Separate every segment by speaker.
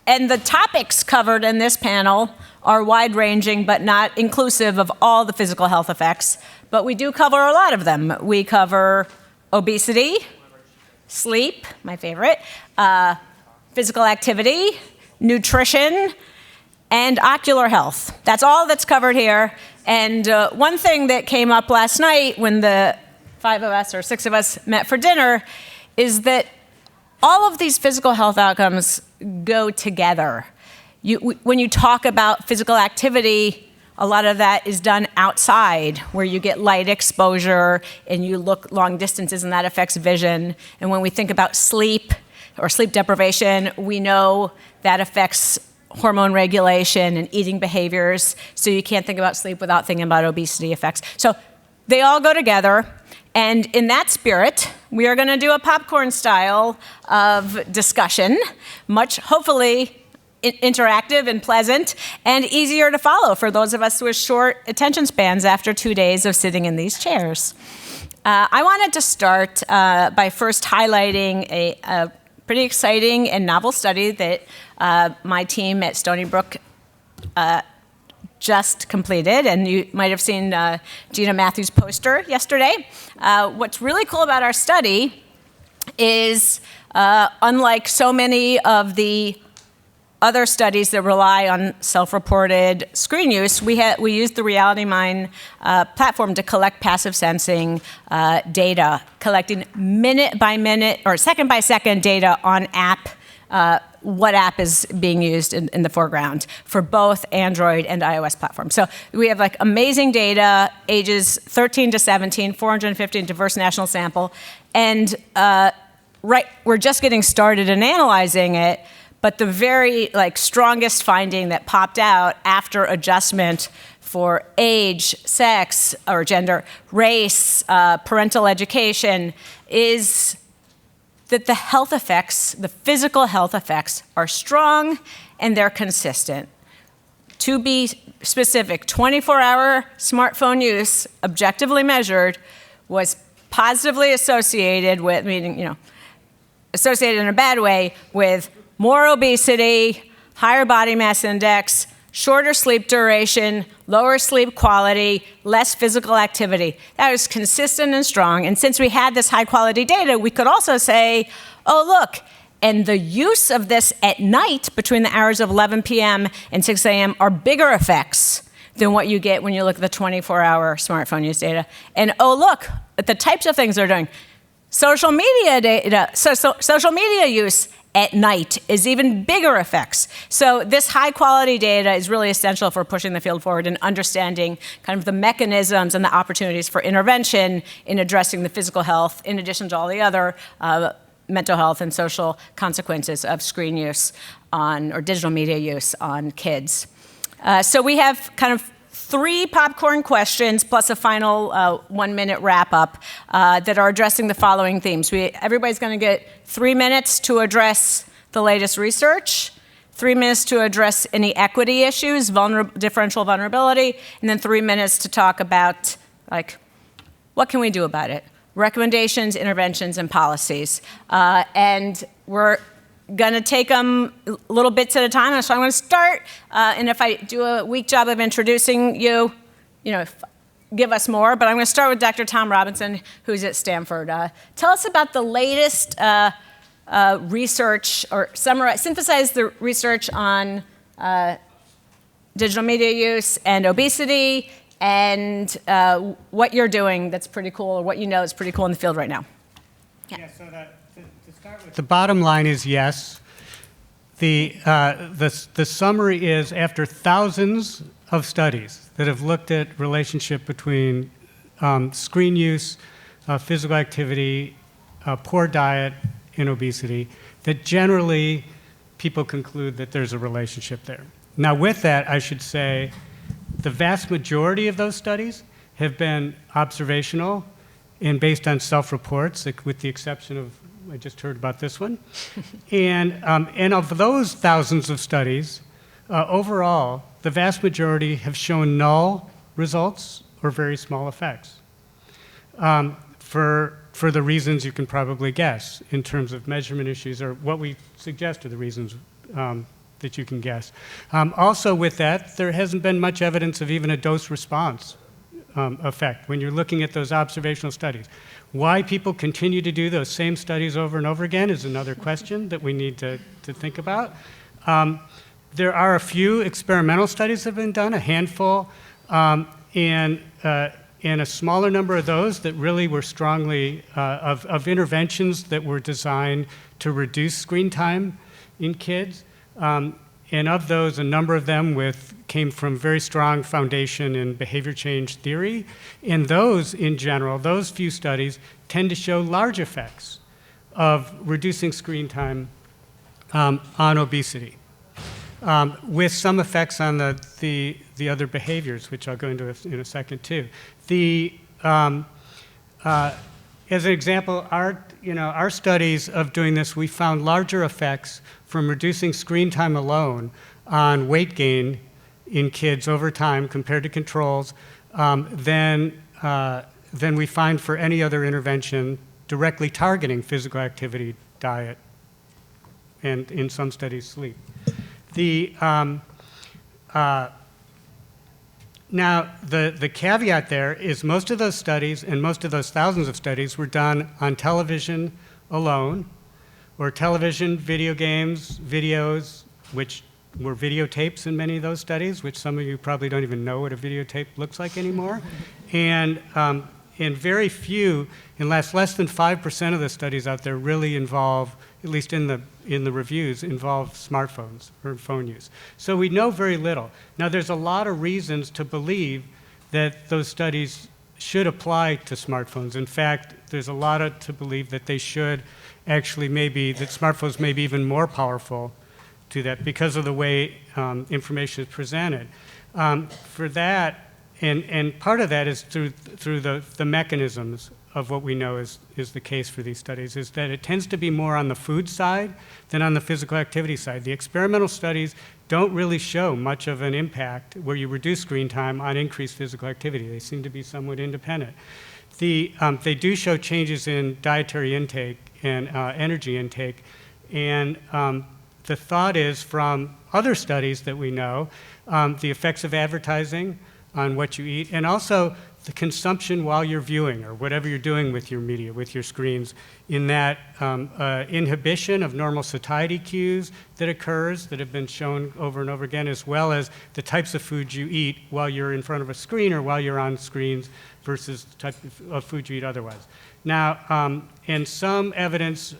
Speaker 1: And the topics covered in this panel are wide-ranging but not inclusive of all the physical health effects, but we do cover a lot of them. We cover obesity, sleep, my favorite, physical activity, nutrition, and ocular health. That's all that's covered here. And one thing that came up last night when the 5 of us or 6 of us met for dinner is that all of these physical health outcomes go together. When you talk about physical activity, a lot of that is done outside, where you get light exposure and you look long distances, and that affects vision. And when we think about sleep or sleep deprivation, we know that affects hormone regulation and eating behaviors. So you can't think about sleep without thinking about obesity effects. So they all go together. And in that spirit, we are going to do a popcorn style of discussion, much hopefully interactive and pleasant and easier to follow for those of us with short attention spans after 2 days of sitting in these chairs. I wanted to start by first highlighting a pretty exciting and novel study that my team at Stony Brook just completed, and you might have seen Gina Matthews' poster yesterday. What's really cool about our study is, unlike so many of the other studies that rely on self-reported screen use, we used the RealityMine platform to collect passive sensing data, collecting minute by minute or second by second data on what app is being used in the foreground for both Android and iOS platforms. So we have like amazing data, ages 13 to 17, 450 diverse national sample, and we're just getting started in analyzing it. But the very strongest finding that popped out after adjustment for age, sex, or gender, race, parental education, is that the health effects, the physical health effects, are strong and they're consistent. To be specific, 24-hour smartphone use, objectively measured, was positively associated with, associated in a bad way, with more obesity, higher body mass index, shorter sleep duration, lower sleep quality, less physical activity. That was consistent and strong. And since we had this high quality data, we could also say, oh, look, and the use of this at night between the hours of 11 p.m. and 6 a.m. are bigger effects than what you get when you look at the 24-hour smartphone use data. And oh, look at the types of things they're doing. Social media data, social media use at night is even bigger effects. So this high quality data is really essential for pushing the field forward and understanding kind of the mechanisms and the opportunities for intervention in addressing the physical health, in addition to all the other mental health and social consequences of screen use or digital media use on kids. So we have kind of 3 popcorn questions plus a final 1-minute wrap-up that are addressing the following themes. Everybody's going to get 3 minutes to address the latest research, 3 minutes to address any equity issues, differential vulnerability, and then 3 minutes to talk about, what can we do about it? Recommendations, interventions, and policies. And we're going to take them little bits at a time. So I'm going to start, and if I do a weak job of introducing you, give us more. But I'm going to start with Dr. Tom Robinson, who's at Stanford. Tell us about the latest research, or synthesize the research on digital media use and obesity, and what you're doing that's pretty cool, or what you know is pretty cool in the field right now.
Speaker 2: Yeah, so to start with, the bottom line is yes. The summary is, after thousands of studies that have looked at relationship between screen use, physical activity, poor diet, and obesity, that generally people conclude that there's a relationship there. Now with that, I should say the vast majority of those studies have been observational and based on self-reports, with the exception of, I just heard about this one. And of those thousands of studies, overall, the vast majority have shown null results or very small effects. For the reasons you can probably guess in terms of measurement issues, or what we suggest are the reasons that you can guess. Also with that, there hasn't been much evidence of even a dose response effect when you're looking at those observational studies. Why people continue to do those same studies over and over again is another question that we need to think about. There are a few experimental studies that have been done, a handful, and a smaller number of those that really were strongly of interventions that were designed to reduce screen time in kids. And of those, a number of them came from very strong foundation in behavior change theory. And those, in general, those few studies tend to show large effects of reducing screen time on obesity, with some effects on the other behaviors, which I'll go into in a second too. As an example, our studies of doing this, we found larger effects from reducing screen time alone on weight gain in kids over time compared to controls than we find for any other intervention directly targeting physical activity, diet, and in some studies, sleep. Now, the caveat there is most of those studies and most of those thousands of studies were done on television alone, or television, video games, videos, which were videotapes in many of those studies, which some of you probably don't even know what a videotape looks like anymore. And very few, and less than 5% of the studies out there really involve, at least in the reviews, involve smartphones or phone use. So we know very little. Now there's a lot of reasons to believe that those studies should apply to smartphones. In fact, there's a lot to believe that they should actually that smartphones may be even more powerful to that because of the way information is presented. For that, and part of that is through the mechanisms of what we know is the case for these studies, is that it tends to be more on the food side than on the physical activity side. The experimental studies don't really show much of an impact where you reduce screen time on increased physical activity. They seem to be somewhat independent. They do show changes in dietary intake and energy intake, and the thought is from other studies that we know, the effects of advertising on what you eat, and also the consumption while you're viewing or whatever you're doing with your media, with your screens, in that inhibition of normal satiety cues that occurs that have been shown over and over again, as well as the types of food you eat while you're in front of a screen or while you're on screens versus the type of food you eat otherwise. Now, and some evidence,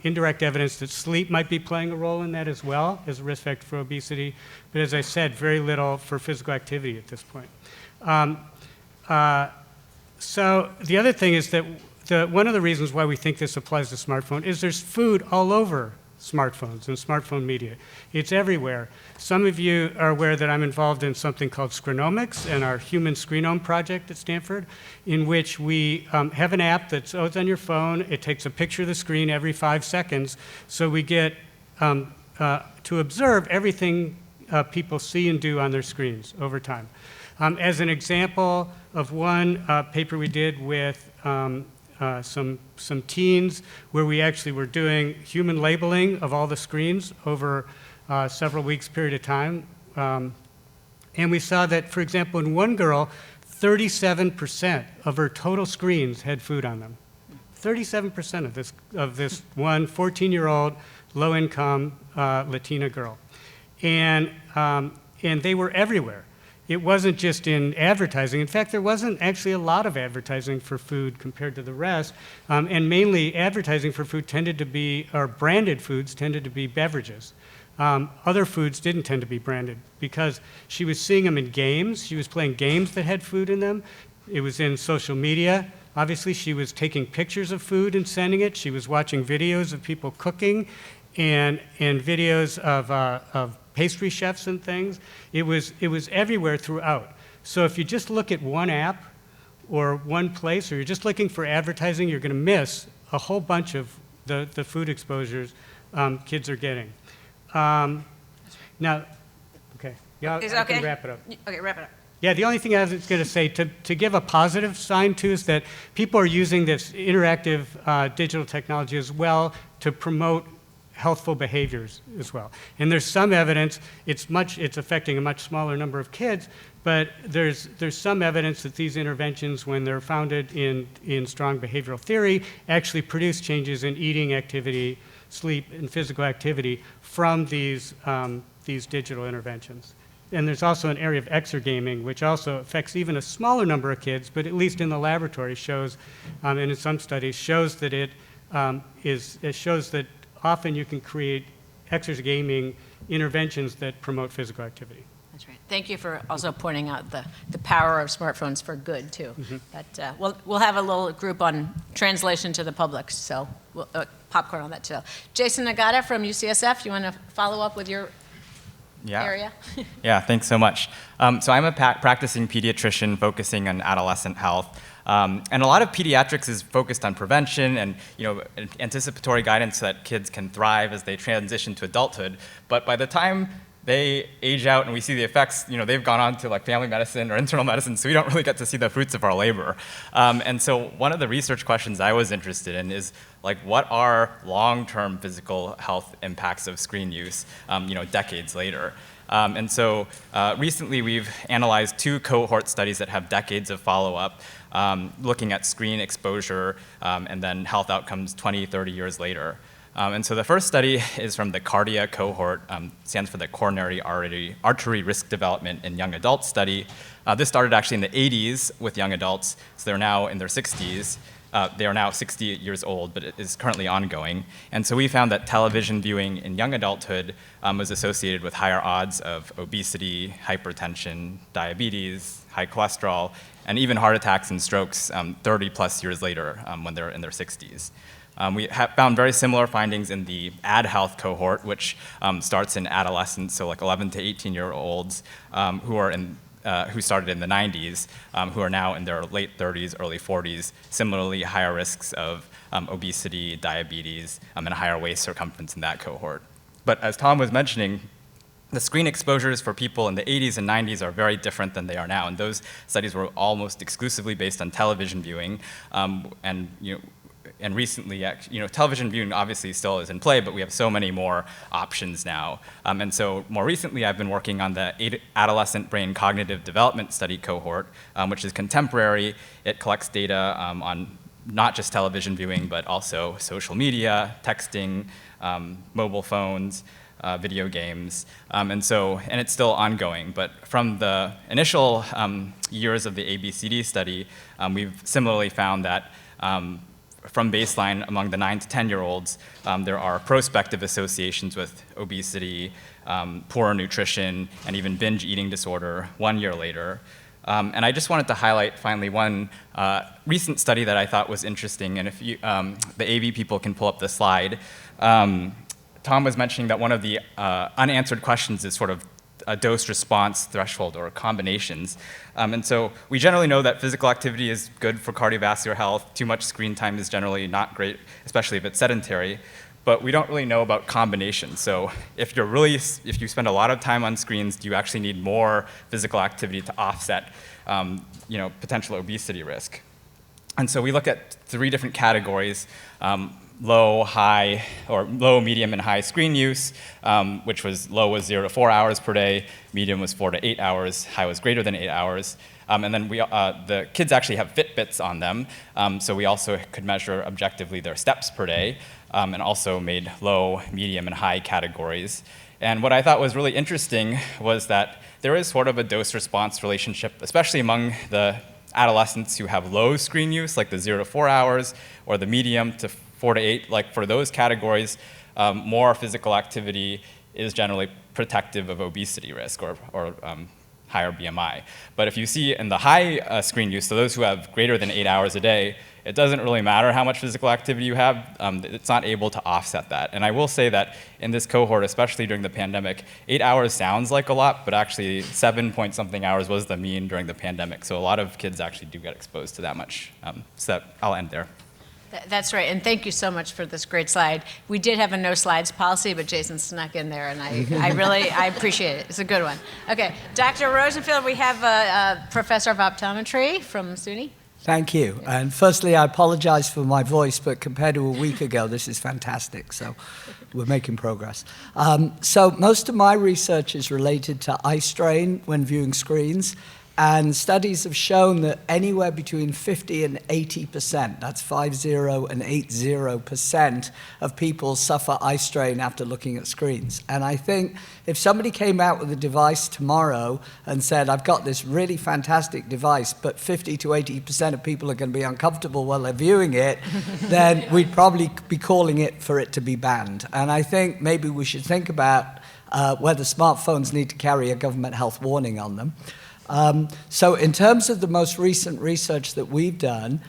Speaker 2: indirect evidence that sleep might be playing a role in that as well as a risk factor for obesity, but as I said, very little for physical activity at this point. So the other thing is that one of the reasons why we think this applies to smartphone is there's food all over smartphones and smartphone media. It's everywhere. Some of you are aware that I'm involved in something called Screenomics and our human screenome project at Stanford, in which we have an app that's on your phone. It takes a picture of the screen every 5 seconds, so we get to observe everything people see and do on their screens over time. As an example of one paper we did with some teens where we actually were doing human labeling of all the screens over several weeks period of time. And we saw that, for example, in one girl, 37% of her total screens had food on them. 37% of this one 14-year-old low-income Latina girl. And they were everywhere. It wasn't just in advertising. In fact, there wasn't actually a lot of advertising for food compared to the rest. And mainly advertising for food tended to be, or branded foods tended to be beverages. Other foods didn't tend to be branded because she was seeing them in games. She was playing games that had food in them. It was in social media. Obviously, she was taking pictures of food and sending it. She was watching videos of people cooking and videos of pastry chefs and things. It was everywhere throughout. So if you just look at one app or one place, or you're just looking for advertising, you're going to miss a whole bunch of the food exposures kids are getting. Now, okay, yeah, I can wrap it up.
Speaker 1: Okay, wrap it up.
Speaker 2: Yeah, the only thing I was going to say, to give a positive sign too, is that people are using this interactive digital technology as well to promote healthful behaviors as well. And there's some evidence it's affecting a much smaller number of kids, but there's some evidence that these interventions, when they're founded in strong behavioral theory, actually produce changes in eating activity, sleep, and physical activity from these digital interventions. And there's also an area of exergaming, which also affects even a smaller number of kids, but at least in the laboratory shows, and in some studies, shows that it shows that often you can create exergaming interventions that promote physical activity.
Speaker 1: That's right. Thank you for also pointing out the power of smartphones for good, too. But we'll have a little group on translation to the public, so we'll popcorn on that, too. Jason Nagata from UCSF, you want to follow up with your area?
Speaker 3: Yeah, thanks so much. So I'm a practicing pediatrician focusing on adolescent health. And a lot of pediatrics is focused on prevention and anticipatory guidance so that kids can thrive as they transition to adulthood. But by the time they age out and we see the effects, they've gone on to like family medicine or internal medicine, so we don't really get to see the fruits of our labor. And so one of the research questions I was interested in is like, what are long-term physical health impacts of screen use, decades later? And so recently we've analyzed 2 cohort studies that have decades of follow-up, looking at screen exposure and then health outcomes 20, 30 years later. And so the first study is from the CARDIA cohort, stands for the Coronary Artery Risk Development in Young Adults study. This started actually in the 80s with young adults, so they're now in their 60s. They are now 60 years old, but it is currently ongoing. And so we found that television viewing in young adulthood was associated with higher odds of obesity, hypertension, diabetes, high cholesterol, and even heart attacks and strokes 30 plus years later when they're in their 60s. We have found very similar findings in the ad health cohort, which starts in adolescents, so like 11 to 18-year-olds who started in the 90s, who are now in their late 30s, early 40s, similarly higher risks of obesity, diabetes, and a higher waist circumference in that cohort. But as Tom was mentioning, the screen exposures for people in the 80s and 90s are very different than they are now, and those studies were almost exclusively based on television viewing, and recently, television viewing obviously still is in play, but we have so many more options now. And so more recently, I've been working on the Adolescent Brain Cognitive Development Study cohort, which is contemporary. It collects data on not just television viewing, but also social media, texting, mobile phones, video games, and it's still ongoing. But from the initial years of the ABCD study, we've similarly found that from baseline among the 9 to 10-year-olds, there are prospective associations with obesity, poor nutrition, and even binge eating disorder 1 year later. And I just wanted to highlight finally one recent study that I thought was interesting, and if you, the AV people can pull up the slide. Tom was mentioning that one of the unanswered questions is sort of a dose-response threshold or combinations. And so we generally know that physical activity is good for cardiovascular health. Too much screen time is generally not great, especially if it's sedentary. But we don't really know about combinations. So if you spend a lot of time on screens, do you actually need more physical activity to offset potential obesity risk? And so we look at 3 different categories. Low, medium, and high screen use, which was low was 0 to 4 hours per day, medium was 4 to 8 hours, high was greater than 8 hours. And then the kids actually have Fitbits on them, so we also could measure objectively their steps per day, and also made low, medium, and high categories. And what I thought was really interesting was that there is sort of a dose-response relationship, especially among the adolescents who have low screen use, like the 0 to 4 hours, or the medium to 4 to 8, like for those categories, more physical activity is generally protective of obesity risk or higher BMI. But if you see in the high screen use, so those who have greater than 8 hours a day, it doesn't really matter how much physical activity you have, it's not able to offset that. And I will say that in this cohort, especially during the pandemic, 8 hours sounds like a lot, but actually 7-point-something hours was the mean during the pandemic. So a lot of kids actually do get exposed to that much. So I'll end there.
Speaker 1: That's right, and thank you so much for this great slide. We did have a no slides policy, but Jason snuck in there, and I appreciate it. It's a good one. Okay, Dr. Rosenfield, we have a professor of optometry from Stony.
Speaker 4: Thank you. And firstly, I apologize for my voice, but compared to a week ago, this is fantastic. So we're making progress. So most of my research is related to eye strain when viewing screens. And studies have shown that anywhere between 50 and 80%, that's 50 and 80% of people suffer eye strain after looking at screens. And I think if somebody came out with a device tomorrow and said, I've got this really fantastic device, but 50 to 80% of people are going to be uncomfortable while they're viewing it, then we'd probably be calling it for it to be banned. And I think maybe we should think about whether smartphones need to carry a government health warning on them. So in terms of the most recent research that we've done,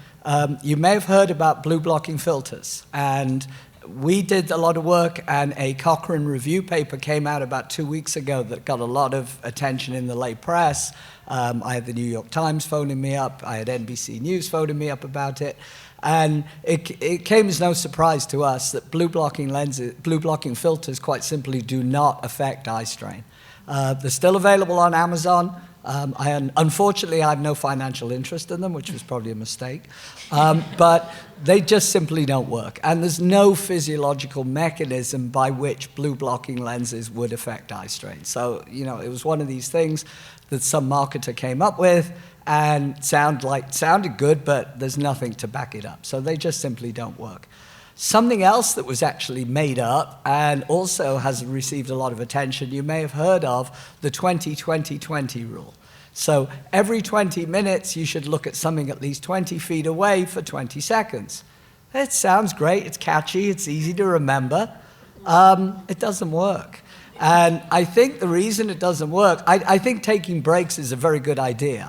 Speaker 4: you may have heard about blue blocking filters. And we did a lot of work, and a Cochrane review paper came out about 2 weeks ago that got a lot of attention in the lay press. I had the New York Times phoning me up. I had NBC News phoning me up about it. And it came as no surprise to us that blue blocking filters quite simply do not affect eye strain. They're still available on Amazon. Unfortunately, I have no financial interest in them, which was probably a mistake. But they just simply don't work. And there's no physiological mechanism by which blue blocking lenses would affect eye strain. So, it was one of these things that some marketer came up with and sounded good, but there's nothing to back it up. So they just simply don't work. Something else that was actually made up and also has received a lot of attention, you may have heard of the 20-20-20 rule. So every 20 minutes, you should look at something at least 20 feet away for 20 seconds. It sounds great, it's catchy, it's easy to remember. It doesn't work. And I think the reason it doesn't work, I think taking breaks is a very good idea.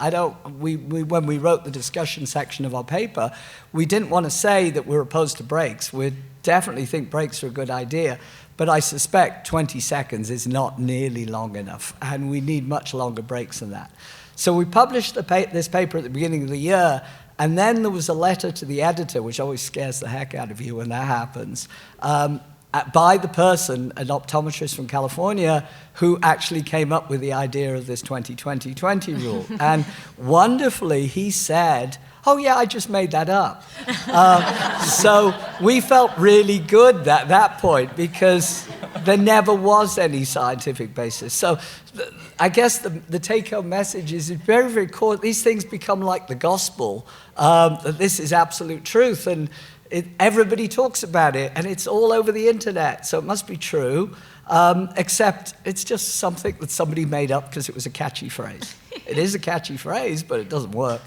Speaker 4: When we wrote the discussion section of our paper, we didn't want to say that we're opposed to breaks. We definitely think breaks are a good idea. But I suspect 20 seconds is not nearly long enough, and we need much longer breaks than that. So we published this paper at the beginning of the year, and then there was a letter to the editor, which always scares the heck out of you when that happens, by the person, an optometrist from California, who actually came up with the idea of this 20-20-20 rule. And wonderfully, he said, oh yeah, I just made that up. So we felt really good at that point because there never was any scientific basis. So I guess the take-home message is very, very cool. These things become like the gospel, that this is absolute truth. And everybody talks about it, and it's all over the internet, so it must be true, except it's just something that somebody made up because it was a catchy phrase. It is a catchy phrase, but it doesn't work.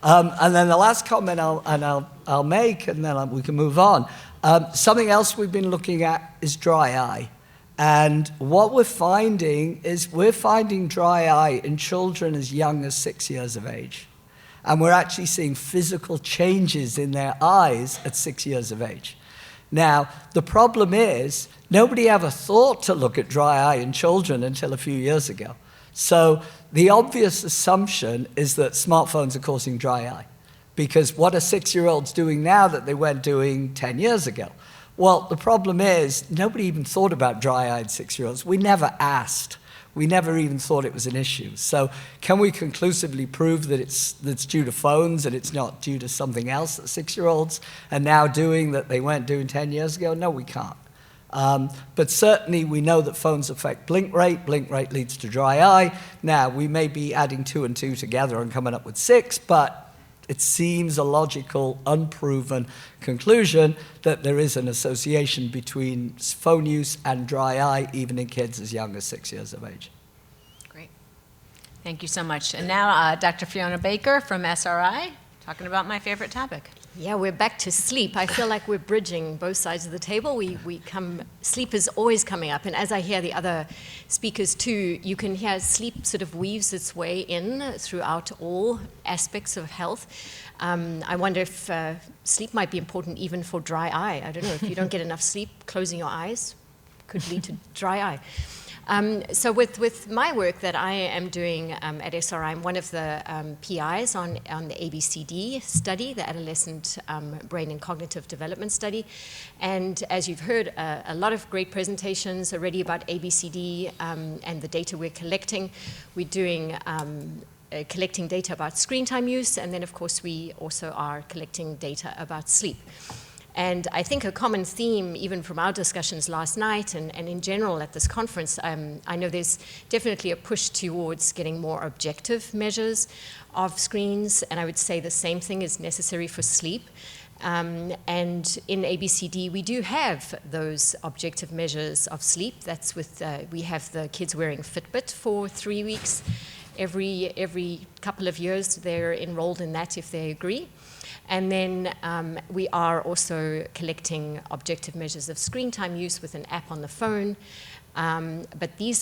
Speaker 4: And then the last comment I'll make, and then we can move on. Something else we've been looking at is dry eye. And what we're finding is dry eye in children as young as 6 years of age. And we're actually seeing physical changes in their eyes at 6 years of age. Now, the problem is, nobody ever thought to look at dry eye in children until a few years ago. So the obvious assumption is that smartphones are causing dry eye. Because what are 6-year-olds doing now that they weren't doing 10 years ago? Well, the problem is, nobody even thought about dry-eyed 6-year-olds. We never asked. We never even thought it was an issue. So can we conclusively prove that it's due to phones and it's not due to something else that 6-year-olds are now doing that they weren't doing 10 years ago? No, we can't. But certainly we know that phones affect blink rate. Blink rate leads to dry eye. Now, we may be adding 2 and 2 together and coming up with 6, but it seems a logical, unproven conclusion that there is an association between phone use and dry eye, even in kids as young as 6 years of age.
Speaker 1: Great. Thank you so much. And now Dr. Fiona Baker from SRI, talking about my favorite topic.
Speaker 5: Yeah, we're back to sleep. I feel like we're bridging both sides of the table. Sleep is always coming up, and as I hear the other speakers too, you can hear sleep sort of weaves its way in throughout all aspects of health. I wonder if sleep might be important even for dry eye. I don't know, if you don't get enough sleep, closing your eyes could lead to dry eye. So with my work that I am doing at SRI, I'm one of the PIs on the ABCD study, the Adolescent Brain and Cognitive Development Study. And as you've heard, a lot of great presentations already about ABCD and the data we're collecting. We're doing collecting data about screen time use, and then of course we also are collecting data about sleep. And I think a common theme, even from our discussions last night and in general at this conference, I know there's definitely a push towards getting more objective measures of screens, and I would say the same thing is necessary for sleep. And in ABCD, we do have those objective measures of sleep. That's with, we have the kids wearing Fitbit for 3 weeks. Every couple of years, they're enrolled in that if they agree. And then we are also collecting objective measures of screen time use with an app on the phone. But these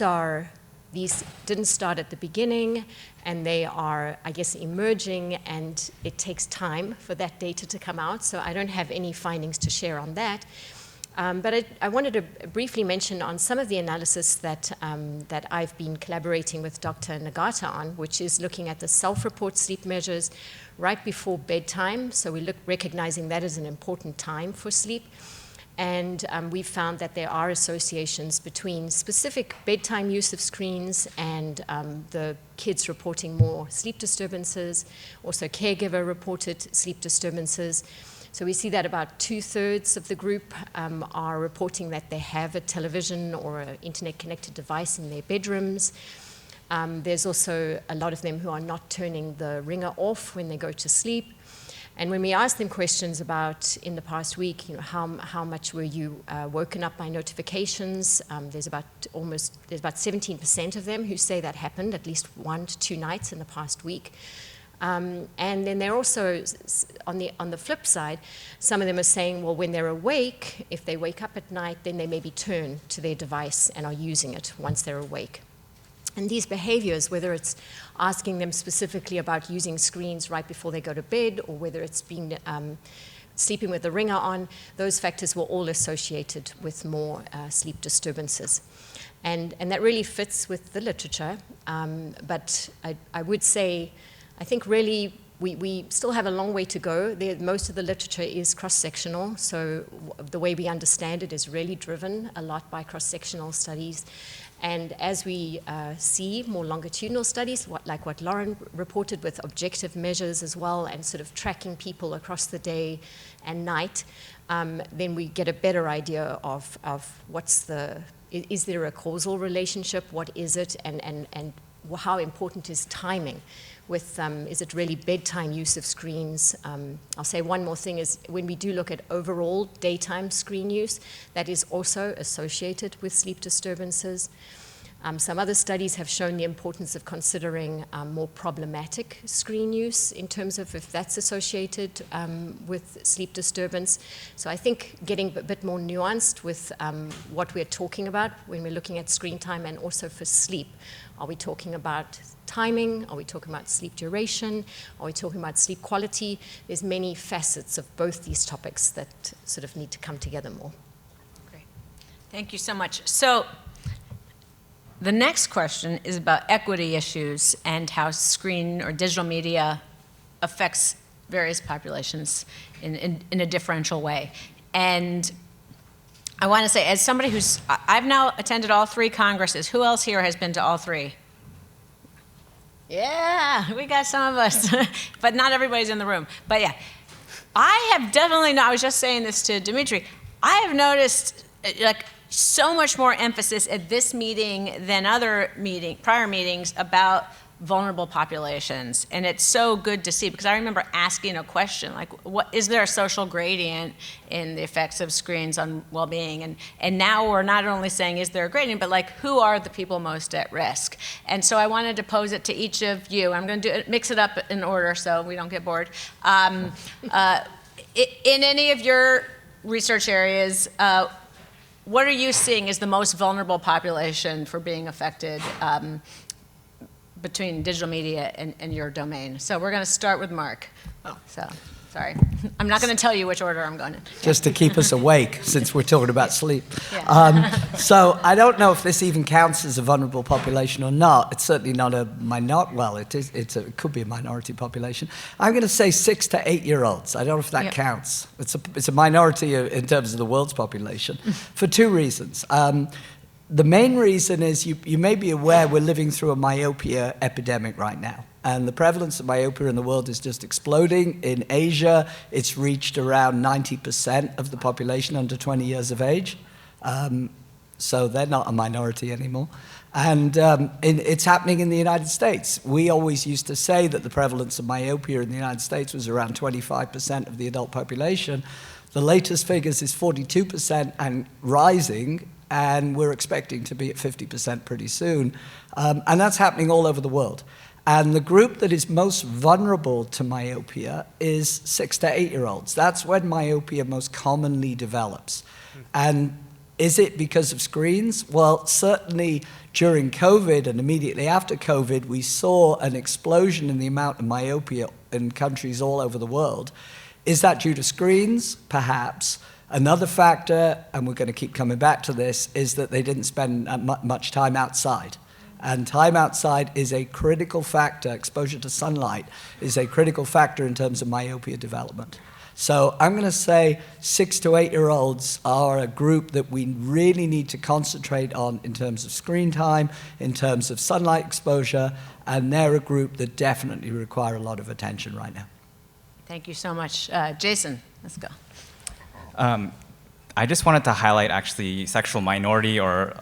Speaker 5: didn't start at the beginning, and they are, I guess, emerging, and it takes time for that data to come out. So I don't have any findings to share on that. But I wanted to briefly mention on some of the analysis that I've been collaborating with Dr. Nagata on, which is looking at the self-report sleep measures right before bedtime. So we look recognizing that as an important time for sleep. And we've found that there are associations between specific bedtime use of screens and the kids reporting more sleep disturbances, also caregiver-reported sleep disturbances. So we see that about 2/3 of the group are reporting that they have a television or an internet-connected device in their bedrooms. There's also a lot of them who are not turning the ringer off when they go to sleep. And when we ask them questions about, in the past week, you know, how much were you woken up by notifications, there's about 17% of them who say that happened at least 1 to 2 nights in the past week. And then they're also, on the flip side, some of them are saying, well, when they're awake, if they wake up at night, then they maybe turn to their device and are using it once they're awake. And these behaviors, whether it's asking them specifically about using screens right before they go to bed, or whether it's being sleeping with the ringer on, those factors were all associated with more sleep disturbances. And that really fits with the literature. But I would say, I think really we still have a long way to go. Most of the literature is cross-sectional, so the way we understand it is really driven a lot by cross-sectional studies. And as we see more longitudinal studies, like what Lauren reported with objective measures as well, and sort of tracking people across the day and night, then we get a better idea of is there a causal relationship, what is it, and how important is timing with, is it really bedtime use of screens? I'll say one more thing is when we do look at overall daytime screen use, that is also associated with sleep disturbances. Some other studies have shown the importance of considering more problematic screen use in terms of if that's associated with sleep disturbance. So I think getting a bit more nuanced with what we're talking about when we're looking at screen time, and also for sleep. Are we talking about timing? Are we talking about sleep duration? Are we talking about sleep quality? There's many facets of both these topics that sort of need to come together more.
Speaker 1: Great. Thank you so much. So the next question is about equity issues and how screen or digital media affects various populations in a differential way. And I want to say, as somebody I've now attended all 3 congresses. Who else here has been to all 3? Yeah, we got some of us, but not everybody's in the room. But yeah, I have definitely, I was just saying this to Dimitri, I have noticed like so much more emphasis at this meeting than other prior meetings about vulnerable populations. And it's so good to see, because I remember asking a question, like, is there a social gradient in the effects of screens on well-being? And now we're not only saying, is there a gradient, but like, who are the people most at risk? And so I wanted to pose it to each of you. I'm going to mix it up in order so we don't get bored. In any of your research areas, what are you seeing as the most vulnerable population for being affected between digital media and your domain? So we're going to start with Mark. Oh, so sorry. I'm not going to tell you which order I'm going in.
Speaker 4: Just to keep us awake, since we're talking about sleep.
Speaker 1: Yeah.
Speaker 4: So I don't know if this even counts as a vulnerable population or not. It's certainly not a minority. Well, it could be a minority population. I'm going to say 6 to 8-year-olds. I don't know if that counts. It's a minority in terms of the world's population for 2 reasons. The main reason is you may be aware we're living through a myopia epidemic right now. And the prevalence of myopia in the world is just exploding. In Asia, it's reached around 90% of the population under 20 years of age. So they're not a minority anymore. And it's happening in the United States. We always used to say that the prevalence of myopia in the United States was around 25% of the adult population. The latest figures is 42% and rising, and we're expecting to be at 50% pretty soon. And that's happening all over the world. And the group that is most vulnerable to myopia is 6 to 8-year-olds. That's when myopia most commonly develops. And is it because of screens? Well, certainly during COVID and immediately after COVID, we saw an explosion in the amount of myopia in countries all over the world. Is that due to screens? Perhaps. Another factor, and we're going to keep coming back to this, is that they didn't spend much time outside. And time outside is a critical factor. Exposure to sunlight is a critical factor in terms of myopia development. So I'm going to say 6 to 8-year-olds are a group that we really need to concentrate on in terms of screen time, in terms of sunlight exposure, and they're a group that definitely require a lot of attention right now.
Speaker 1: Thank you so much. Jason, let's go.
Speaker 3: I just wanted to highlight actually sexual minority or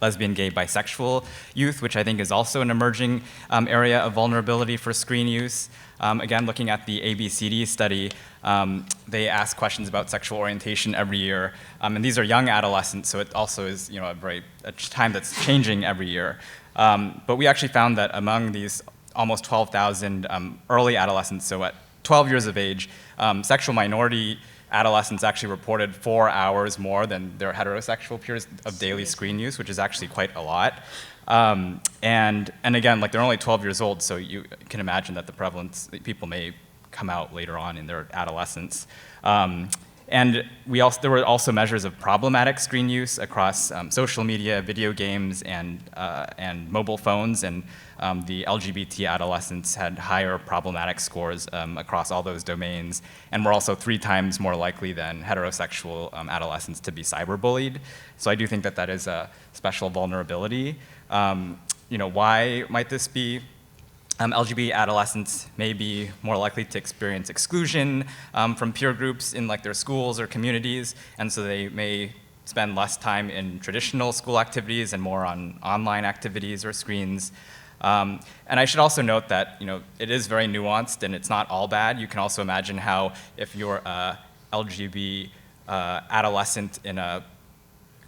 Speaker 3: lesbian, gay, bisexual youth, which I think is also an emerging area of vulnerability for screen use. Again, looking at the ABCD study, they ask questions about sexual orientation every year, and these are young adolescents, so it also is a time that's changing every year. But we actually found that among these almost 12,000 early adolescents, so at 12 years of age, sexual minority adolescents actually reported 4 hours more than their heterosexual peers of daily screen use, which is actually quite a lot. And again, like, they're only 12 years old, so you can imagine that the prevalence, people may come out later on in their adolescence. And there were also measures of problematic screen use across social media, video games, and mobile phones. And the LGBT adolescents had higher problematic scores across all those domains, and were also 3 times more likely than heterosexual adolescents to be cyberbullied. So I do think that that is a special vulnerability. Why might this be? LGBT adolescents may be more likely to experience exclusion from peer groups in their schools or communities, and so they may spend less time in traditional school activities and more on online activities or screens. And I should also note that it is very nuanced and it's not all bad. You can also imagine how if you're a LGBT adolescent in a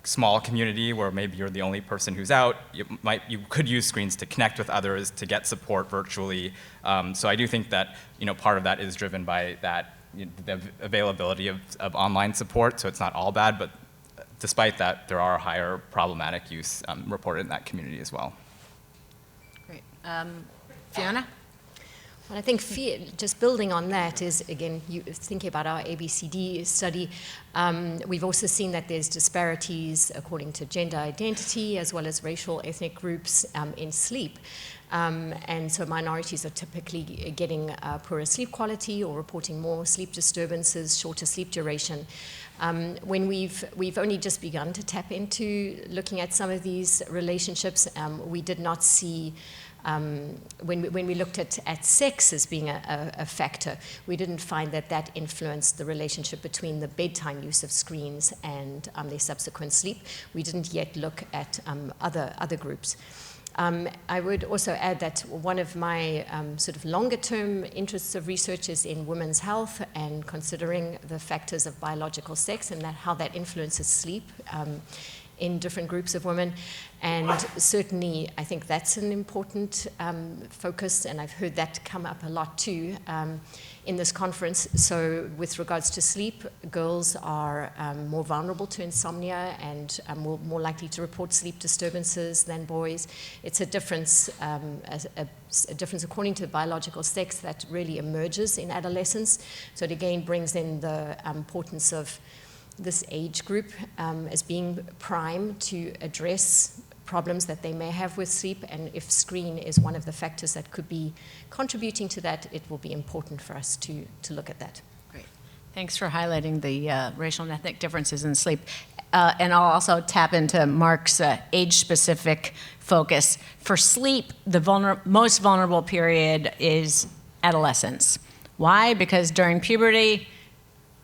Speaker 3: small community where maybe you're the only person who's out, you could use screens to connect with others, to get support virtually. So I do think that part of that is driven by that, the availability of online support. So it's not all bad, but despite that, there are higher problematic use reported in that community as well.
Speaker 1: Great. Fiona?
Speaker 5: Well, I think just building on that is, again, thinking about our ABCD study, we've also seen that there's disparities according to gender identity as well as racial ethnic groups in sleep. And so minorities are typically getting poorer sleep quality or reporting more sleep disturbances, shorter sleep duration. When we've only just begun to tap into looking at some of these relationships, we did not see when we looked at sex as being a factor, we didn't find that influenced the relationship between the bedtime use of screens and their subsequent sleep. We didn't yet look at other groups. I would also add that one of my sort of longer-term interests of research is in women's health and considering the factors of biological sex and how that influences sleep in different groups of women. And certainly, I think that's an important focus, and I've heard that come up a lot too in this conference. So with regards to sleep, girls are more vulnerable to insomnia and more likely to report sleep disturbances than boys. It's a difference, a difference according to biological sex that really emerges in adolescence. So it again brings in the importance of this age group as being prime to address problems that they may have with sleep, and if screen is one of the factors that could be contributing to that, it will be important for us to look at that.
Speaker 1: Great. Thanks for highlighting the racial and ethnic differences in sleep. and I'll also tap into Mark's age-specific focus. For sleep, the most vulnerable period is adolescence. Why? Because during puberty,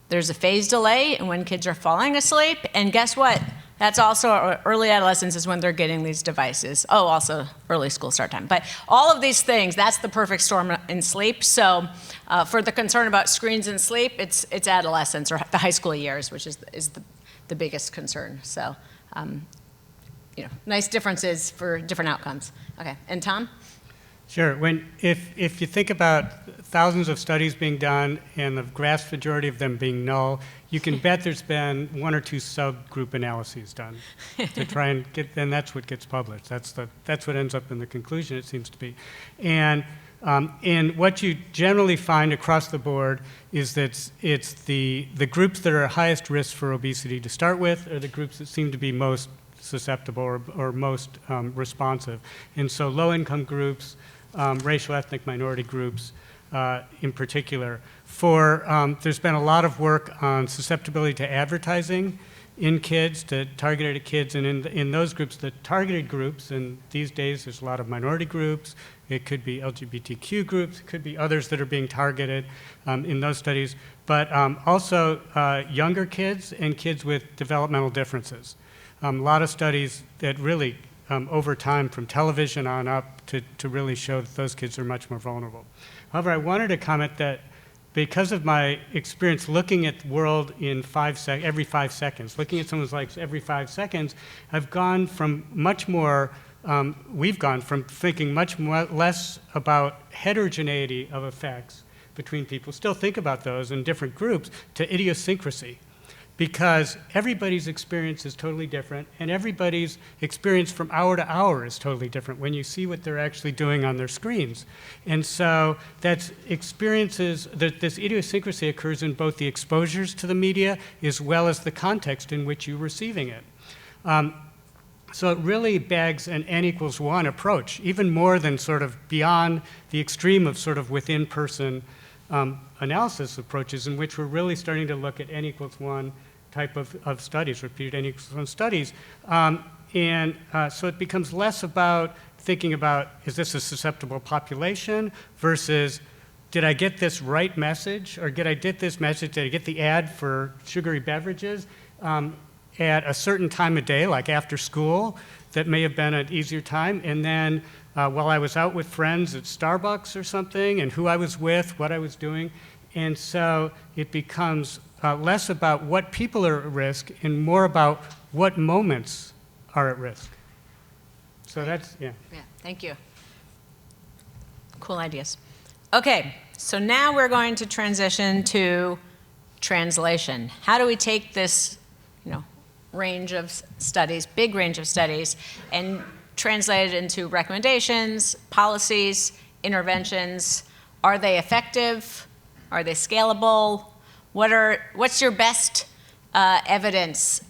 Speaker 1: there's a phase delay in when kids are falling asleep, and guess what? That's also early adolescence is when they're getting these devices. Oh, also early school start time. But all of these things, that's the perfect storm in sleep. So for the concern about screens in sleep, it's adolescence or the high school years, which is the biggest concern. So, nice differences for different outcomes. Okay, and Tom?
Speaker 2: Sure. If you think about thousands of studies being done and the vast majority of them being null, you can bet there's been one or two subgroup analyses done to try and get, and that's what gets published. That's what ends up in the conclusion, it seems to be. And what you generally find across the board is that it's the groups that are highest risk for obesity to start with are the groups that seem to be most susceptible or most responsive. And so low-income groups, racial ethnic minority groups in particular. There's been a lot of work on susceptibility to advertising in kids, to targeted kids, and in those groups, the targeted groups, and these days there's a lot of minority groups, it could be LGBTQ groups, it could be others that are being targeted in those studies, but also younger kids and kids with developmental differences. A lot of studies that really over time from television on up to really show that those kids are much more vulnerable. However, I wanted to comment that because of my experience looking at the world in every 5 seconds, looking at someone's life every 5 seconds, I've gone from we've gone from thinking much more, less about heterogeneity of effects between people, still think about those in different groups, to idiosyncrasy. Because everybody's experience is totally different, and everybody's experience from hour to hour is totally different when you see what they're actually doing on their screens. And so that's experiences, this idiosyncrasy occurs in both the exposures to the media as well as the context in which you're receiving it. So it really begs an N=1 approach, even more than sort of beyond the extreme of sort of within-person analysis approaches in which we're really starting to look at N=1 type of studies, repeated N=1 studies. So it becomes less about thinking about, is this a susceptible population versus, did I get this right message, or did I get the ad for sugary beverages at a certain time of day, like after school, that may have been an easier time, and then while I was out with friends at Starbucks or something, and who I was with, what I was doing. And so it becomes less about what people are at risk and more about what moments are at risk. So that's, yeah.
Speaker 1: Yeah, thank you. Cool ideas. Okay, so now we're going to transition to translation. How do we take this, range of studies, big range of studies, and translate it into recommendations, policies, interventions? Are they effective? Are they scalable? What's your best evidence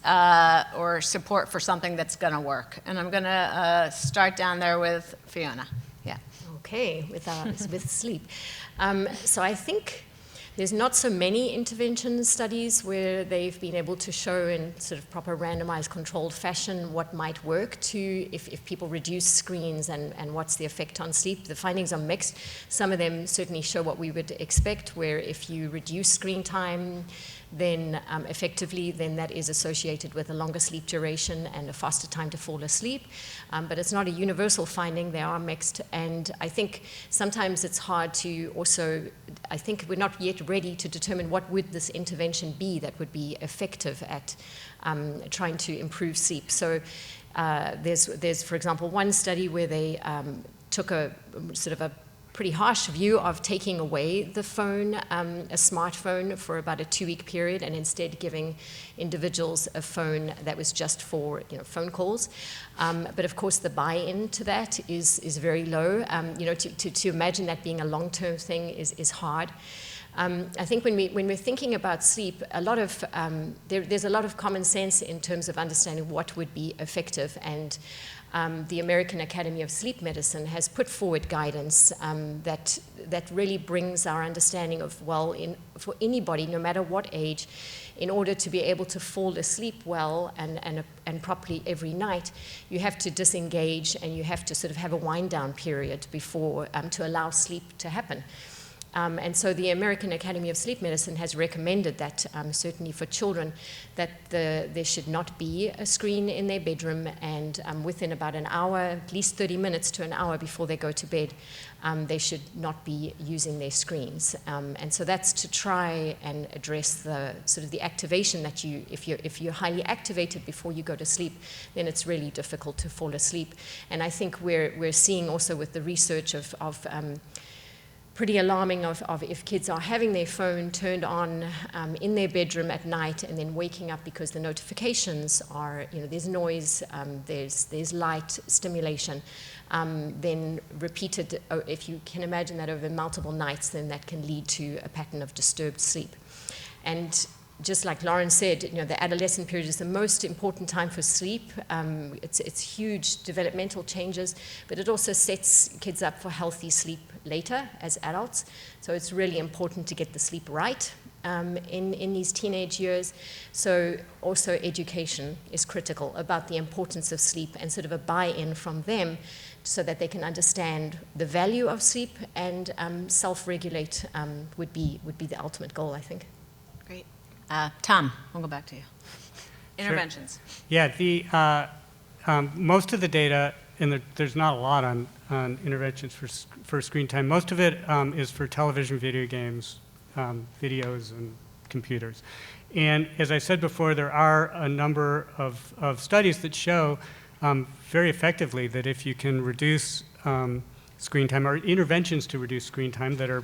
Speaker 1: or support for something that's going to work? And I'm going to start down there with Fiona. Yeah.
Speaker 5: Okay, with sleep. So I think there's not so many intervention studies where they've been able to show in sort of proper randomized controlled fashion what might work if people reduce screens and what's the effect on sleep. The findings are mixed. Some of them certainly show what we would expect, where if you reduce screen time, then effectively, then that is associated with a longer sleep duration and a faster time to fall asleep. But it's not a universal finding. They are mixed. And I think sometimes it's hard to also, I think we're not yet ready to determine what would this intervention be that would be effective at trying to improve sleep. So there's, for example, one study where they took a sort of a pretty harsh view of taking away the phone, a smartphone, for about a 2-week period, and instead giving individuals a phone that was just for phone calls. But of course, the buy-in to that is very low. To imagine that being a long-term thing is hard. I think when we're thinking about sleep, there's a lot of common sense in terms of understanding what would be effective, and the American Academy of Sleep Medicine has put forward guidance that really brings our understanding of, for anybody, no matter what age, in order to be able to fall asleep well and properly every night, you have to disengage and you have to sort of have a wind down period before to allow sleep to happen. And so the American Academy of Sleep Medicine has recommended that, certainly for children, that there should not be a screen in their bedroom, and within about an hour, at least 30 minutes to an hour before they go to bed, they should not be using their screens. And so that's to try and address the sort of the activation that if you're highly activated before you go to sleep, then it's really difficult to fall asleep. And I think we're seeing also with the research of pretty alarming of if kids are having their phone turned on in their bedroom at night and then waking up because the notifications are, there's noise, there's light stimulation, then repeated, if you can imagine that over multiple nights, then that can lead to a pattern of disturbed sleep. And just like Lauren said, the adolescent period is the most important time for sleep. It's huge developmental changes, but it also sets kids up for healthy sleep later as adults. So it's really important to get the sleep right in these teenage years. So also education is critical about the importance of sleep and sort of a buy-in from them so that they can understand the value of sleep and self-regulate would be the ultimate goal, I think.
Speaker 1: Great. Tom, we'll go back to you. Interventions.
Speaker 2: Sure. Yeah, most of the data, and there's not a lot on interventions for screen time. Most of it is for television, video games, videos, and computers. And as I said before, there are a number of studies that show very effectively that if you can reduce screen time, or interventions to reduce screen time that are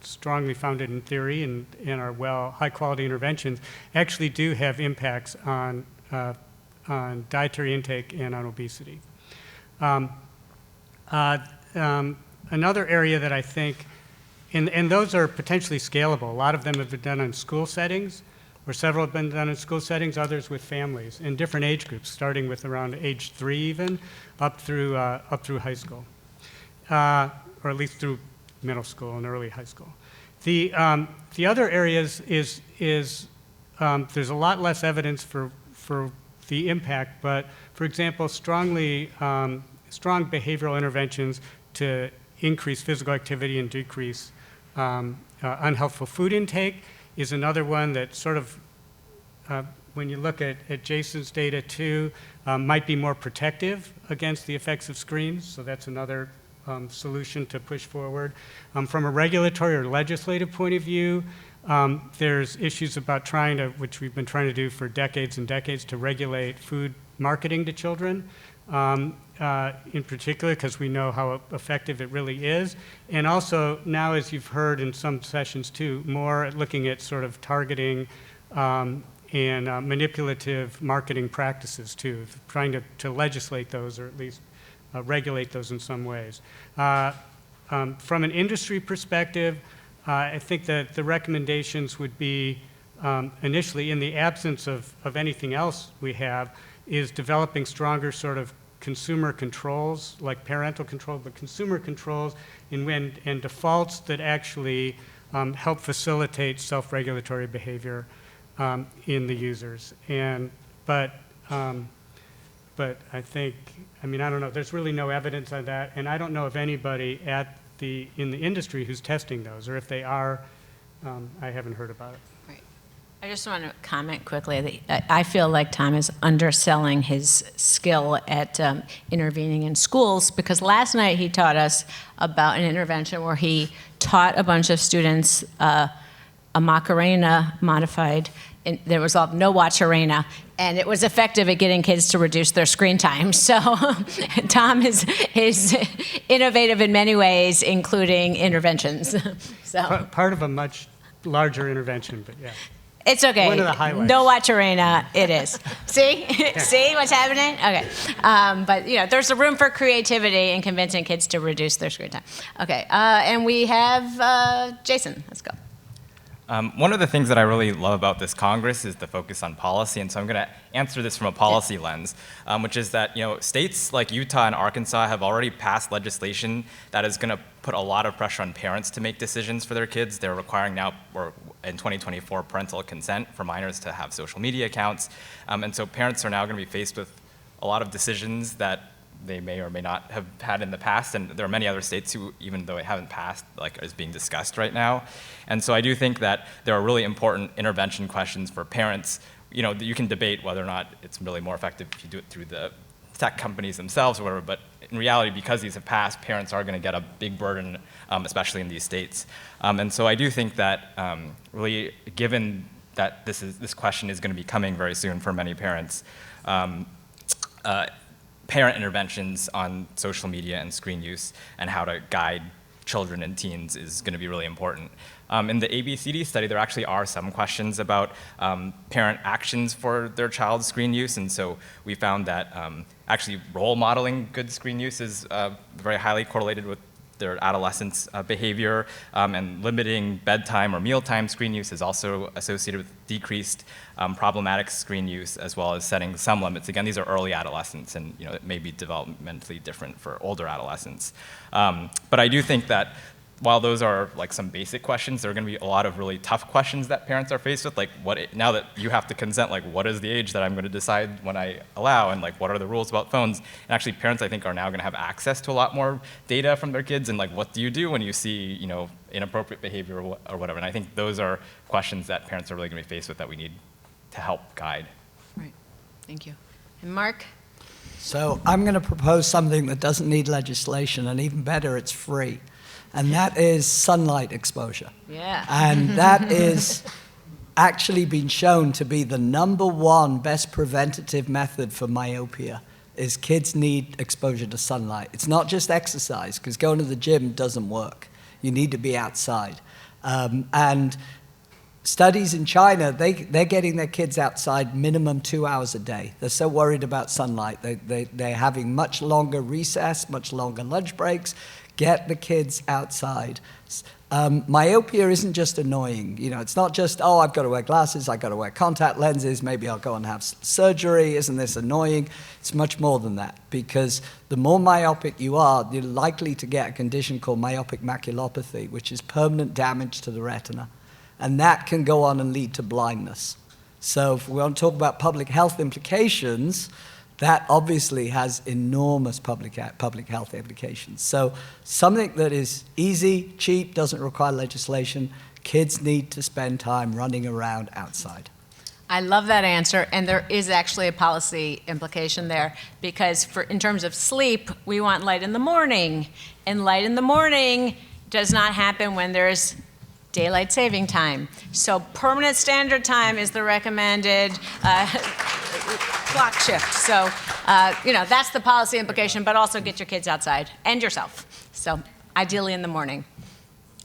Speaker 2: strongly founded in theory and are high-quality interventions, actually do have impacts on dietary intake and on obesity. Another area that I think, and those are potentially scalable. A lot of them have been done in school settings, or several have been done in school settings, others with families in different age groups, starting with around age 3 even, up through high school, or at least through middle school and early high school. The other areas is there's a lot less evidence for the impact, but for example, strong behavioral interventions to increase physical activity and decrease unhealthful food intake is another one that sort of, when you look at Jason's data too, might be more protective against the effects of screens, so that's another solution to push forward. From a regulatory or legislative point of view, there's issues about which we've been trying to do for decades and decades, to regulate food marketing to children, in particular because we know how effective it really is. And also now, as you've heard in some sessions too, more looking at sort of targeting and manipulative marketing practices too, trying to legislate those, or at least regulate those in some ways. From an industry perspective, I think that the recommendations would be, initially, in the absence of anything else we have, is developing stronger sort of consumer controls, like parental control, but consumer controls and defaults that actually help facilitate self-regulatory behavior in the users. But I think, I don't know, there's really no evidence on that, and I don't know of anybody in the industry who's testing those, or if they are, I haven't heard about it.
Speaker 1: Right. I just want to comment quickly that I feel like Tom is underselling his skill at intervening in schools, because last night he taught us about an intervention where he taught a bunch of students a Macarena modified, and there was no watch arena, and it was effective at getting kids to reduce their screen time. So Tom is innovative in many ways, including interventions. So
Speaker 2: Part of a much larger intervention, but yeah.
Speaker 1: It's okay.
Speaker 2: One of the highlights.
Speaker 1: No watch arena, it is. See? See what's happening? Okay. But there's a room for creativity in convincing kids to reduce their screen time. Okay. And we have Jason. Let's go.
Speaker 3: One of the things that I really love about this Congress is the focus on policy, and so I'm going to answer this from a policy lens, which is that states like Utah and Arkansas have already passed legislation that is going to put a lot of pressure on parents to make decisions for their kids. They're requiring now, or in 2024, parental consent for minors to have social media accounts, and so parents are now going to be faced with a lot of decisions that they may or may not have had in the past, and there are many other states who, even though it haven't passed, is being discussed right now. And so I do think that there are really important intervention questions for parents. You can debate whether or not it's really more effective if you do it through the tech companies themselves or whatever, but in reality, because these have passed, parents are going to get a big burden, especially in these states. And so I do think that really, given that this question is going to be coming very soon for many parents, parent interventions on social media and screen use and how to guide children and teens is going to be really important. In the ABCD study, there actually are some questions about parent actions for their child's screen use, and so we found that actually role modeling good screen use is very highly correlated with their adolescents' behavior, and limiting bedtime or mealtime screen use is also associated with decreased problematic screen use, as well as setting some limits. Again, these are early adolescents, and it may be developmentally different for older adolescents. But I do think that while those are some basic questions, there are going to be a lot of really tough questions that parents are faced with, now that you have to consent, what is the age that I'm going to decide when I allow, and what are the rules about phones? And actually, parents, I think, are now going to have access to a lot more data from their kids, and what do you do when you see, inappropriate behavior or whatever? And I think those are questions that parents are really going to be faced with that we need to help guide.
Speaker 1: Right. Thank you. And Mark?
Speaker 4: So I'm going to propose something that doesn't need legislation, and even better, it's free. And that is sunlight exposure.
Speaker 1: Yeah.
Speaker 4: And that is actually been shown to be the #1 best preventative method for myopia, is kids need exposure to sunlight. It's not just exercise, because going to the gym doesn't work. You need to be outside. And studies in China, they're getting their kids outside minimum 2 hours a day. They're so worried about sunlight. They're having much longer recess, much longer lunch breaks. Get the kids outside. Myopia isn't just annoying. It's not just, I've got to wear glasses, I've got to wear contact lenses, maybe I'll go and have surgery, isn't this annoying? It's much more than that, because the more myopic you are, you're likely to get a condition called myopic maculopathy, which is permanent damage to the retina. And that can go on and lead to blindness. So if we want to talk about public health implications, that obviously has enormous public health implications. So something that is easy, cheap, doesn't require legislation, kids need to spend time running around outside.
Speaker 1: I love that answer, and there is actually a policy implication there, because in terms of sleep, we want light in the morning, and light in the morning does not happen when there's daylight saving time. So permanent standard time is the recommended clock shift. So, that's the policy implication, but also get your kids outside and yourself. So ideally in the morning.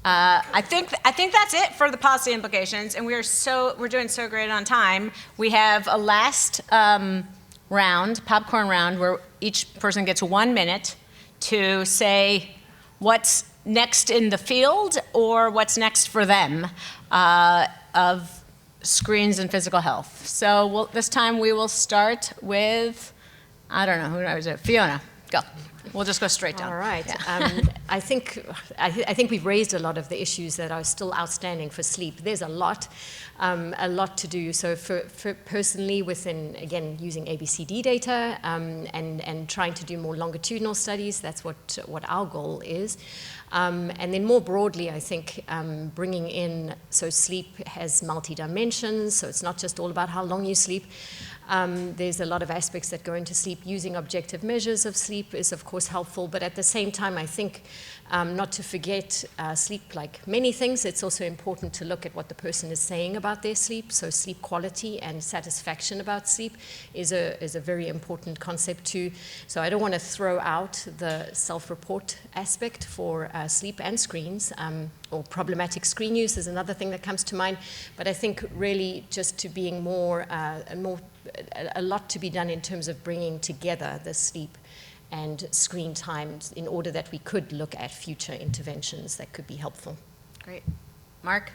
Speaker 1: I think that's it for the policy implications, and we're doing so great on time. We have a last popcorn round, where each person gets 1 minute to say what's next in the field or what's next for them of screens and physical health. So this time we will start with, I don't know, who was it? Fiona, go. We'll just go straight down.
Speaker 5: All right.
Speaker 1: Yeah.
Speaker 5: I think we've raised a lot of the issues that are still outstanding for sleep. There's a lot to do. So for personally, within, again, using ABCD data and trying to do more longitudinal studies, that's what our goal is. And then more broadly, I think bringing in, so sleep has multi-dimensions, so it's not just all about how long you sleep. There's a lot of aspects that go into sleep. Using objective measures of sleep is, of course, helpful, but at the same time, I think not to forget sleep, like many things, it's also important to look at what the person is saying about their sleep. So sleep quality and satisfaction about sleep is a very important concept too. So I don't want to throw out the self-report aspect for sleep and screens, or problematic screen use is another thing that comes to mind. But I think really just to being a lot to be done in terms of bringing together the sleep and screen times in order that we could look at future interventions that could be helpful.
Speaker 1: Great. Mark?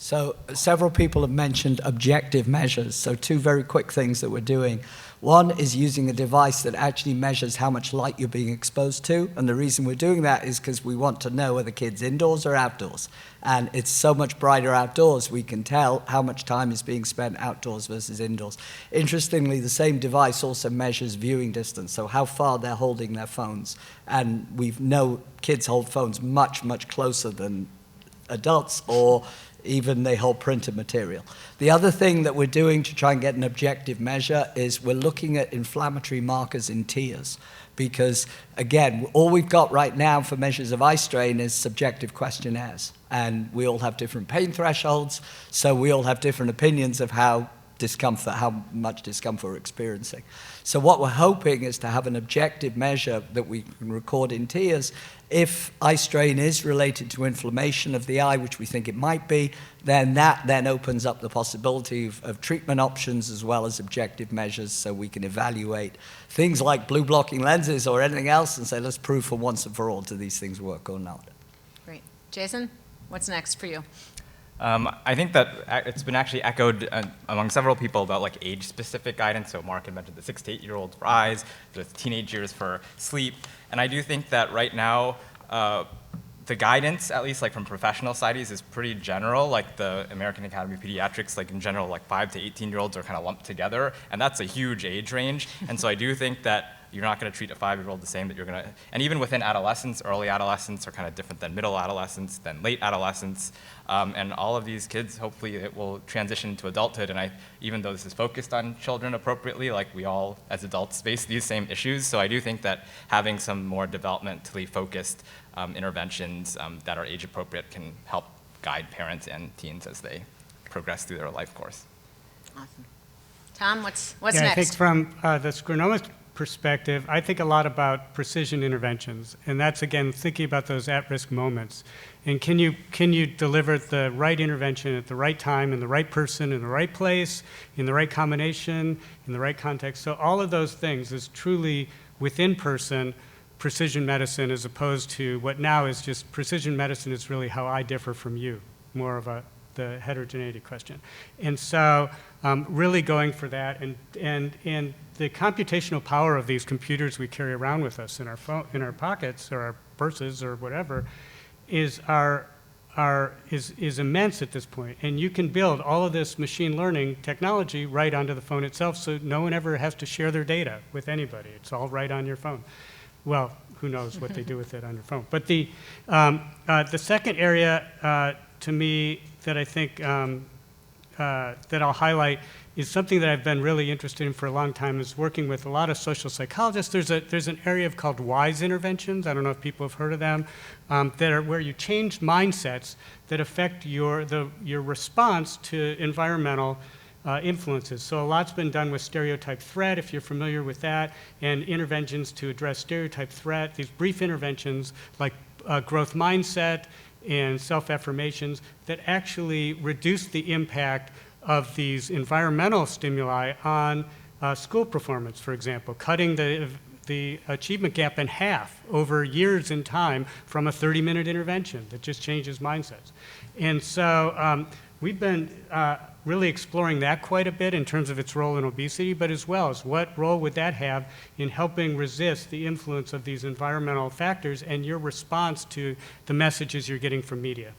Speaker 4: So several people have mentioned objective measures. So two very quick things that we're doing. One is using a device that actually measures how much light you're being exposed to. And the reason we're doing that is because we want to know whether the kid's indoors or outdoors. And it's so much brighter outdoors, we can tell how much time is being spent outdoors versus indoors. Interestingly, the same device also measures viewing distance, so how far they're holding their phones. And we know kids hold phones much, much closer than adults, or even they hold printed material. The other thing that we're doing to try and get an objective measure is we're looking at inflammatory markers in tears. Because, again, all we've got right now for measures of eye strain is subjective questionnaires. And we all have different pain thresholds, so we all have different opinions of how much discomfort we're experiencing. So what we're hoping is to have an objective measure that we can record in tears. If eye strain is related to inflammation of the eye, which we think it might be, then that then opens up the possibility of treatment options as well as objective measures, so we can evaluate things like blue blocking lenses or anything else and say, let's prove for once and for all, do these things work or not.
Speaker 1: Great. Jason, what's next for you?
Speaker 3: I think that it's been actually echoed among several people about like age-specific guidance. So Mark had mentioned the 6 to 8-year-olds for eyes, the teenage years for sleep. And I do think that right now, the guidance, at least like from professional societies, is pretty general. Like the American Academy of Pediatrics, like in general, like 5 to 18-year-olds are kind of lumped together. And that's a huge age range. And so I do think that you're not going to treat a 5-year-old the same that you're going to, and even within adolescence, early adolescence are kind of different than middle adolescence, than late adolescence. And all of these kids, hopefully it will transition to adulthood. And even though this is focused on children appropriately, like we all as adults face these same issues. So I do think that having some more developmentally focused interventions that are age appropriate can help guide parents and teens as they progress through their life course.
Speaker 1: Awesome. Tom, what's
Speaker 2: Yeah,
Speaker 1: next?
Speaker 2: I think from the scleromas perspective, I think a lot about precision interventions, and that's again thinking about those at-risk moments. And can you deliver the right intervention at the right time, in the right person, in the right place, in the right combination, in the right context? So all of those things is truly within person precision medicine, as opposed to what now is just precision medicine is really how I differ from you, more of the heterogeneity question. And so really going for that, and the computational power of these computers we carry around with us in our phone, in our pockets or our purses or whatever, is immense at this point. And you can build all of this machine learning technology right onto the phone itself, so no one ever has to share their data with anybody. It's all right on your phone. Well, who knows what they do with it on your phone. But the second area to me that I think that I'll highlight is something that I've been really interested in for a long time, is working with a lot of social psychologists. There's an area called WISE interventions. I don't know if people have heard of them, that are where you change mindsets that affect your response to environmental influences. So a lot's been done with stereotype threat, if you're familiar with that, and interventions to address stereotype threat, these brief interventions like growth mindset and self-affirmations that actually reduce the impact of these environmental stimuli on school performance, for example, cutting the achievement gap in half over years in time from a 30-minute intervention that just changes mindsets. And so we've been really exploring that quite a bit in terms of its role in obesity, but as well as what role would that have in helping resist the influence of these environmental factors and your response to the messages you're getting from media.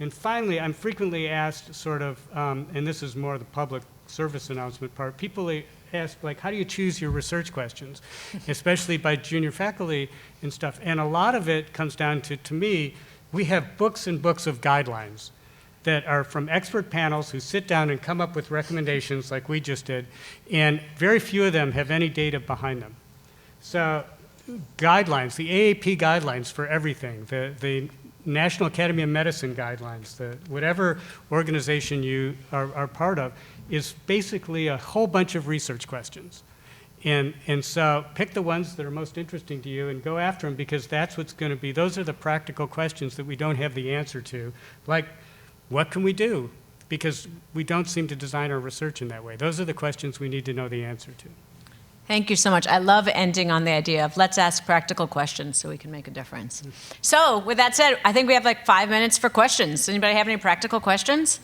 Speaker 2: And finally, I'm frequently asked sort of, and this is more the public service announcement part, people ask, like, how do you choose your research questions, especially by junior faculty and stuff. And a lot of it comes down to me, we have books and books of guidelines that are from expert panels who sit down and come up with recommendations like we just did, and very few of them have any data behind them. So guidelines, the AAP guidelines for everything, the National Academy of Medicine guidelines, whatever organization you are part of, is basically a whole bunch of research questions. And so pick the ones that are most interesting to you and go after them, because that's what's going to be, those are the practical questions that we don't have the answer to. Like, what can we do? Because we don't seem to design our research in that way. Those are the questions we need to know the answer to.
Speaker 1: Thank you so much. I love ending on the idea of let's ask practical questions so we can make a difference. So with that said, I think we have like 5 minutes for questions. Anybody have any practical questions?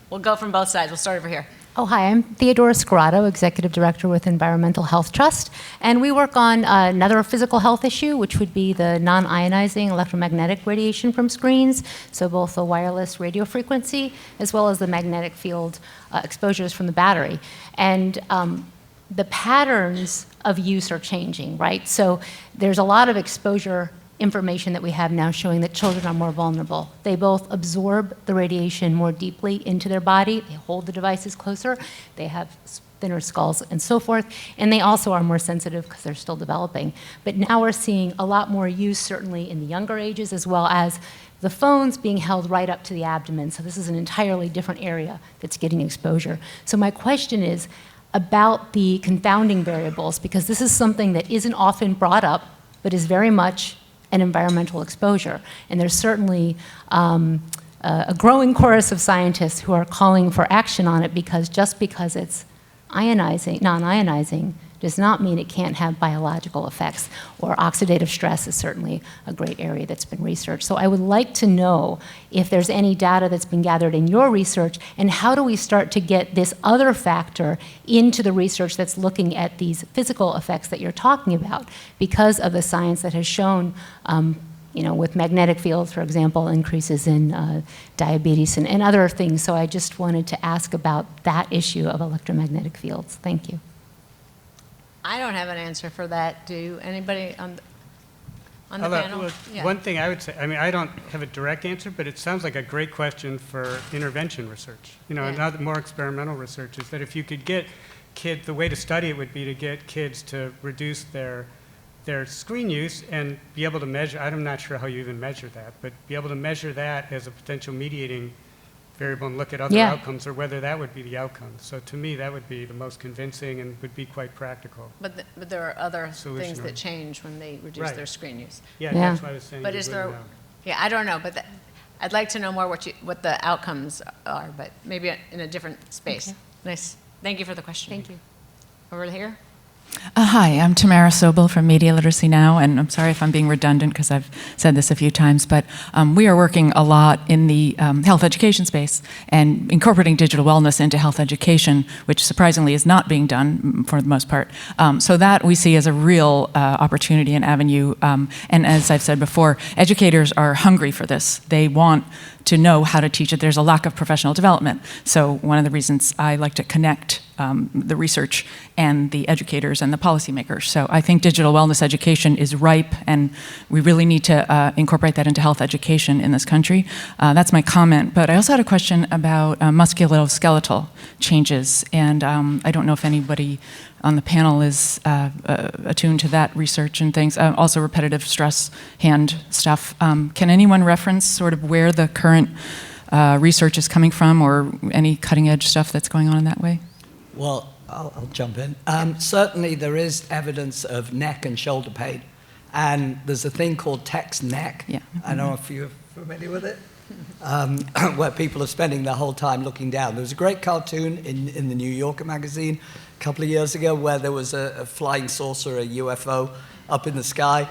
Speaker 1: We'll go from both sides. We'll start over here.
Speaker 6: Oh, hi, I'm Theodora Scorado, Executive Director with Environmental Health Trust, and we work on another physical health issue, which would be the non-ionizing electromagnetic radiation from screens, so both the wireless radio frequency as well as the magnetic field exposures from the battery. And the patterns of use are changing, right? So there's a lot of exposure information that we have now showing that children are more vulnerable. They both absorb the radiation more deeply into their body, they hold the devices closer, they have thinner skulls and so forth, and they also are more sensitive because they're still developing. But now we're seeing a lot more use, certainly in the younger ages, as well as the phones being held right up to the abdomen. So this is an entirely different area that's getting exposure. So my question is about the confounding variables, because this is something that isn't often brought up, but is very much an environmental exposure. And there's certainly a growing chorus of scientists who are calling for action on it, because just because it's ionizing, non-ionizing, does not mean it can't have biological effects, or oxidative stress is certainly a great area that's been researched. So I would like to know if there's any data that's been gathered in your research, and how do we start to get this other factor into the research that's looking at these physical effects that you're talking about, because of the science that has shown with magnetic fields, for example, increases in diabetes and other things. So I just wanted to ask about that issue of electromagnetic fields. Thank you.
Speaker 1: I don't have an answer for that. Do anybody on the panel?
Speaker 2: Well,
Speaker 1: Yeah.
Speaker 2: one thing I would say, I mean, I don't have a direct answer, but it sounds like a great question for intervention research. Another more experimental research is that if you could get kids, the way to study it would be to get kids to reduce their screen use and be able to measure, I'm not sure how you even measure that, but be able to measure that as a potential mediating variable and look at other outcomes, or whether that would be the outcome. So to me, that would be the most convincing and would be quite practical.
Speaker 1: But there are other
Speaker 2: Solution
Speaker 1: things that change when they reduce
Speaker 2: Right.
Speaker 1: their screen use.
Speaker 2: Yeah,
Speaker 6: Yeah.
Speaker 2: that's why I was saying.
Speaker 1: But
Speaker 2: you
Speaker 1: is
Speaker 2: wouldn't
Speaker 1: there?
Speaker 2: know.
Speaker 1: Yeah, I don't know, but I'd like to know more what the outcomes are, but maybe in a different space.
Speaker 6: Okay.
Speaker 1: Nice. Thank you for the question.
Speaker 6: Thank you.
Speaker 1: Over here.
Speaker 7: Hi, I'm Tamara Sobel from Media Literacy Now, and I'm sorry if I'm being redundant because I've said this a few times, but we are working a lot in the health education space and incorporating digital wellness into health education, which surprisingly is not being done for the most part. So that we see as a real opportunity and avenue, and as I've said before, educators are hungry for this. They want to know how to teach it. There's a lack of professional development. So one of the reasons I like to connect the research and the educators and the policymakers. So I think digital wellness education is ripe, and we really need to incorporate that into health education in this country. That's my comment. But I also had a question about musculoskeletal changes, and I don't know if anybody on the panel is attuned to that research and things. Also repetitive stress hand stuff. Can anyone reference sort of where the current research is coming from, or any cutting edge stuff that's going on in that way?
Speaker 4: Well, I'll jump in. Certainly there is evidence of neck and shoulder pain, and there's a thing called text neck.
Speaker 7: Yeah.
Speaker 4: I don't know if you're familiar with it, where people are spending their whole time looking down. There was a great cartoon in the New Yorker magazine a couple of years ago where there was a flying saucer, a UFO, up in the sky,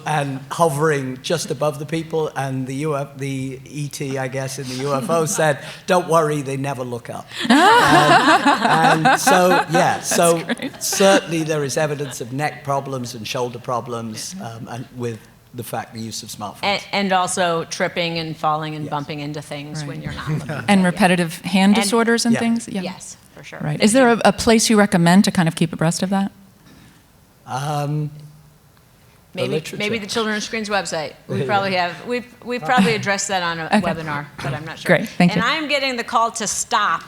Speaker 4: and hovering just above the people, and the ET, I guess, in the UFO said, "Don't worry, they never look up." And so, yeah, so certainly there is evidence of neck problems and shoulder problems, and with the fact the use of smartphones.
Speaker 1: And also tripping and falling and
Speaker 4: Yes.
Speaker 1: bumping into things when you're not looking.
Speaker 7: And repetitive hand
Speaker 1: And-
Speaker 7: disorders and
Speaker 4: Yeah.
Speaker 7: things?
Speaker 1: Yes, for sure.
Speaker 7: Right. Is there a place you recommend to kind of keep abreast of that?
Speaker 4: literature.
Speaker 1: Maybe the Children's Screens website. We probably have. We've probably addressed that on a webinar, but I'm not sure.
Speaker 7: Great, thank you.
Speaker 1: And I'm getting the call to stop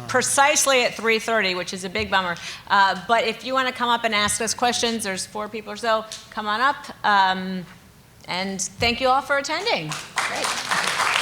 Speaker 1: precisely at 3:30, which is a big bummer. But if you want to come up and ask us questions, there's 4 people or so. Come on up. And thank you all for attending. Great.